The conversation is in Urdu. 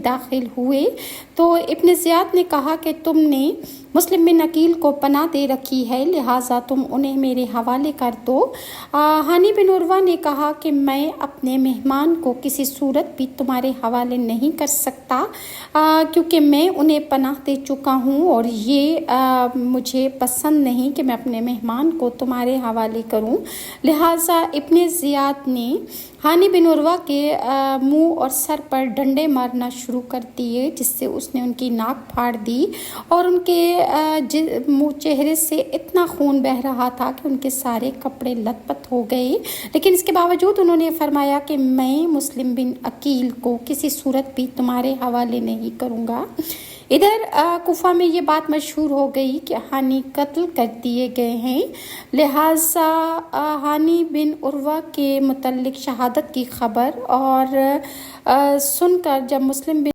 داخل ہوئے تو ابن زیاد نے کہا کہ تم نے مسلم بن عقیل کو پناہ دے رکھی ہے، لہٰذا تم انہیں میرے حوالے کر دو۔ ہانی بن عروہ نے کہا کہ میں اپنے مہمان کو کسی صورت بھی تمہارے حوالے نہیں کر سکتا، کیونکہ میں انہیں پناہ دے چکا ہوں اور یہ مجھے پسند نہیں کہ میں اپنے مہمان کو تمہارے حوالے کروں۔ لہٰذا ابن زیاد نے ہانی بن عروہ کے منہ اور سر پر ڈنڈے مارنا شروع کر دیے، جس سے اس نے ان کی ناک پھاڑ دی اور ان کے چہرے سے اتنا خون بہہ رہا تھا کہ ان کے سارے کپڑے لت پت ہو گئے، لیکن اس کے باوجود انہوں نے فرمایا کہ میں مسلم بن عقیل کو کسی صورت بھی تمہارے حوالے نہیں کروں گا۔ ادھر کوفہ میں یہ بات مشہور ہو گئی کہ ہانی قتل کر دیے گئے ہیں، لہٰذا ہانی بن عروہ کے متعلق شہادت کی خبر اور سن کر جب مسلم بن